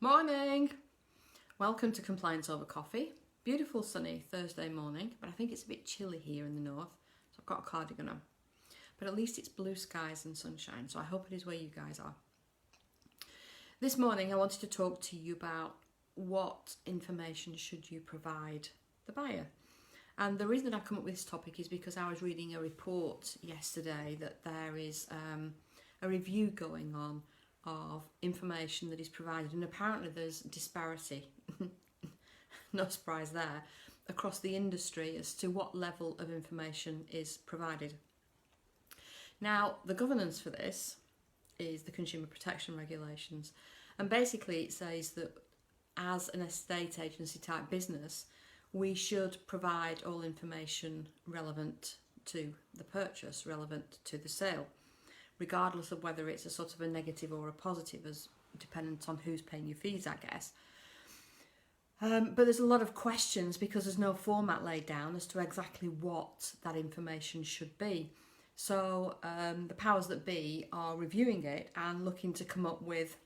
Morning! Welcome to Compliance Over Coffee. Beautiful sunny Thursday morning, but I think it's a bit chilly here in the north, so I've got a cardigan on. But at least it's blue skies and sunshine, so I hope it is where you guys are. This morning I wanted to talk to you about what information should you provide the buyer. And the reason that I've come up with this topic is because I was reading a report yesterday that there is a review going on of information that is provided, and apparently there's disparity, no surprise there, across the industry as to what level of information is provided. Now, the governance for this is the Consumer Protection Regulations, and basically it says that as an estate agency type business, we should provide all information relevant to the purchase, relevant to the sale, regardless of whether it's a sort of a negative or a positive, as dependent on who's paying your fees, I guess. But there's a lot of questions because there's no format laid down as to exactly what that information should be. So the powers that be are reviewing it and looking to come up with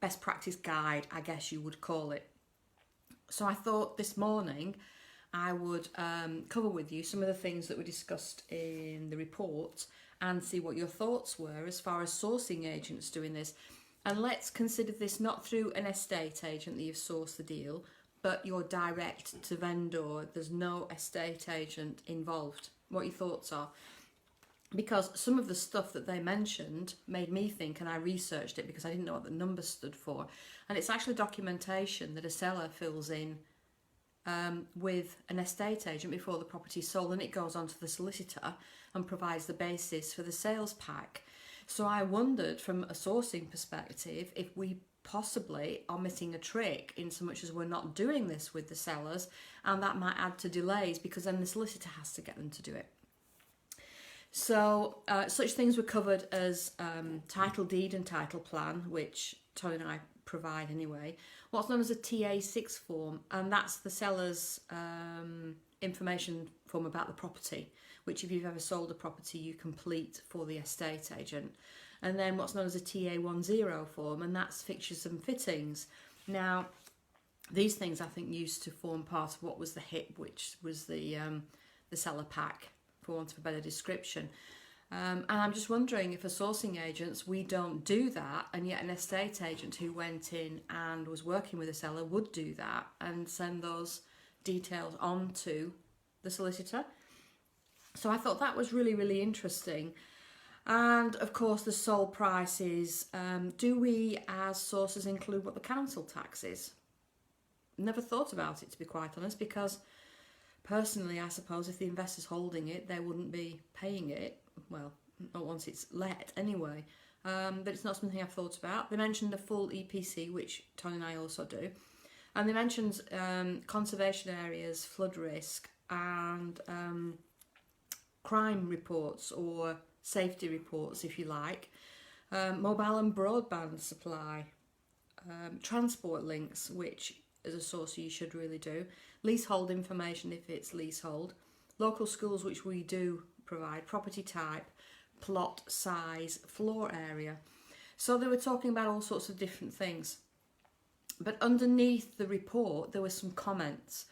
best practice guide, I guess you would call it. So I thought this morning I would cover with you some of the things that were discussed in the report and see what your thoughts were as far as sourcing agents doing this. And let's consider this not through an estate agent that you've sourced the deal, but you're direct to vendor. There's no estate agent involved. What your thoughts are. Because some of the stuff that they mentioned made me think, and I researched it because I didn't know what the numbers stood for. And it's actually documentation that a seller fills in with an estate agent before the property is sold, and it goes on to the solicitor and provides the basis for the sales pack. So I wondered from a sourcing perspective if we possibly are missing a trick in so much as we're not doing this with the sellers, and that might add to delays because then the solicitor has to get them to do it. So such things were covered as title deed and title plan, which Tony and I provide anyway. What's known as a TA6 form, and that's the seller's information form about the property, which if you've ever sold a property you complete for the estate agent. And then what's known as a TA10 form, and that's fixtures and fittings. Now these things I think used to form part of what was the HIP, which was the seller pack, for want of a better description. And I'm just wondering if as sourcing agents we don't do that, and yet an estate agent who went in and was working with a seller would do that and send those details on to the solicitor. So I thought that was really, really interesting. And of course the sole price is, do we as sources include what the council tax is? Never thought about it, to be quite honest, because personally I suppose if the investor's holding it they wouldn't be paying it, well, not once it's let anyway. But it's not something I've thought about. They mentioned a full EPC, which Tony and I also do. And they mentioned conservation areas, flood risk, and crime reports or safety reports, if you like, mobile and broadband supply, transport links, which as a source you should really do, leasehold information if it's leasehold, local schools, which we do provide, property type, plot size, floor area. So they were talking about all sorts of different things. But underneath the report there were some comments,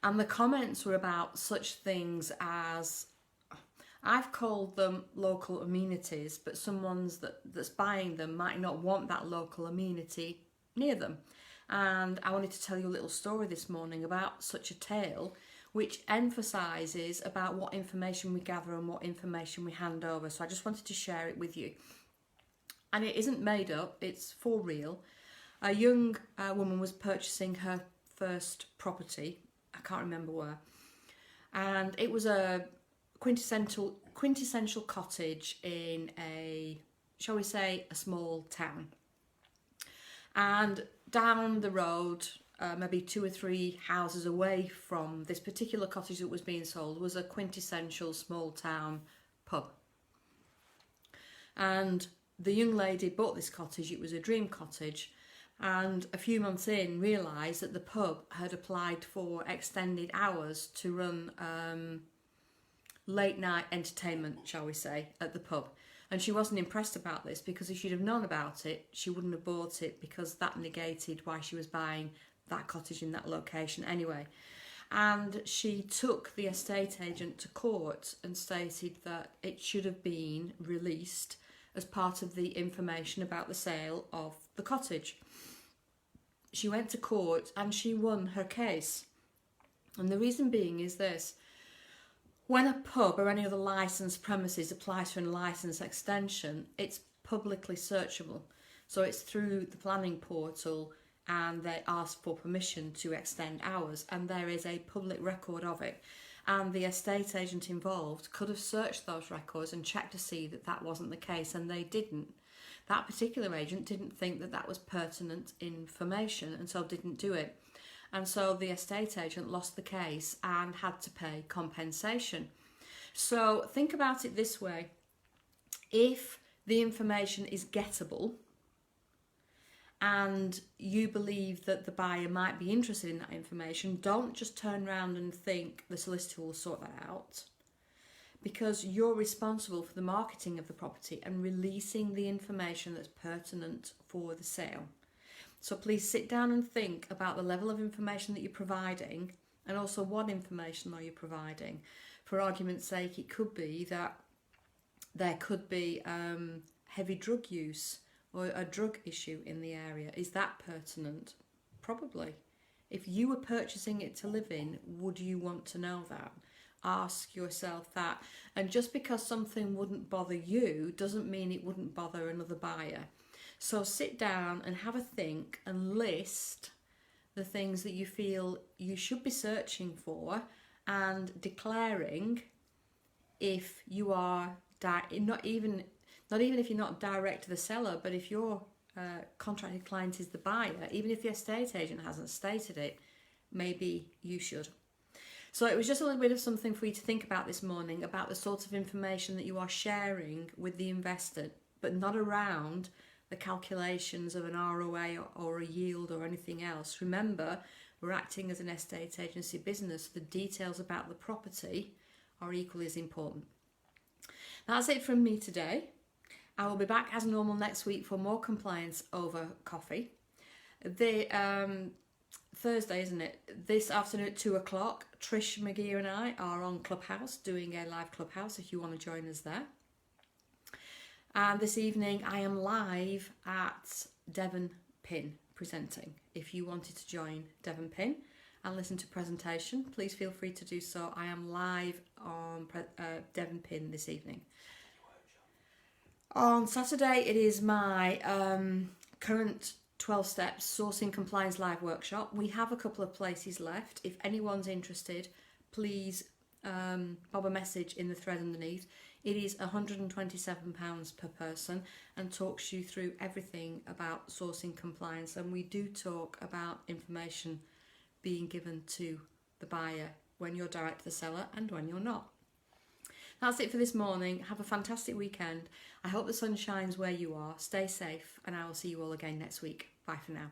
and the comments were about such things as, I've called them local amenities, but someone that's buying them might not want that local amenity near them. And I wanted to tell you a little story this morning about such a tale, which emphasises about what information we gather and what information we hand over. So I just wanted to share it with you. And it isn't made up, it's for real. A young woman was purchasing her first property, I can't remember where, and it was a quintessential cottage in a, shall we say, a small town. And down the road, maybe 2 or 3 houses away from this particular cottage that was being sold, was a quintessential small town pub. And the young lady bought this cottage, it was a dream cottage, and a few months in realised that the pub had applied for extended hours to run late night entertainment, shall we say, at the pub. And she wasn't impressed about this, because if she'd have known about it, she wouldn't have bought it, because that negated why she was buying that cottage in that location anyway. And she took the estate agent to court and stated that it should have been released as part of the information about the sale of the cottage. She went to court and she won her case. And the reason being is this: when a pub or any other licensed premises applies for a licence extension, it's publicly searchable. So it's through the planning portal, and they ask for permission to extend hours, and there is a public record of it. And the estate agent involved could have searched those records and checked to see that that wasn't the case, and they didn't. That particular agent didn't think that that was pertinent information, and so didn't do it. And so the estate agent lost the case and had to pay compensation. So think about it this way: if the information is gettable and you believe that the buyer might be interested in that information, don't just turn around and think the solicitor will sort that out, because you're responsible for the marketing of the property and releasing the information that's pertinent for the sale. So please sit down and think about the level of information that you're providing, and also what information are you providing. For argument's sake, it could be that there could be heavy drug use or a drug issue in the area. Is that pertinent? Probably. If you were purchasing it to live in, would you want to know that? Ask yourself that. And just because something wouldn't bother you doesn't mean it wouldn't bother another buyer. So sit down and have a think and list the things that you feel you should be searching for, and declaring if you are not even if you're not direct to the seller, but if your contracted client is the buyer, even if the estate agent hasn't stated it, maybe you should. So it was just a little bit of something for you to think about this morning, about the sort of information that you are sharing with the investor, but not around the calculations of an ROA or a yield or anything else. Remember, we're acting as an estate agency business. The details about the property are equally as important. That's it from me today. I will be back as normal next week for more Compliance Over Coffee. Thursday, isn't it? This afternoon at 2 o'clock, Trish McGee and I are on Clubhouse doing a live Clubhouse if you want to join us there. And this evening I am live at Devon Pin presenting. If you wanted to join Devon Pin and listen to presentation, please feel free to do so. I am live on Devon Pin this evening. On Saturday, it is my current 12 Steps Sourcing Compliance Live workshop. We have a couple of places left. If anyone's interested, please bob a message in the thread underneath. It is £127 per person and talks you through everything about sourcing compliance. And we do talk about information being given to the buyer when you're direct to the seller and when you're not. That's it for this morning. Have a fantastic weekend. I hope the sun shines where you are. Stay safe, and I will see you all again next week. Bye for now.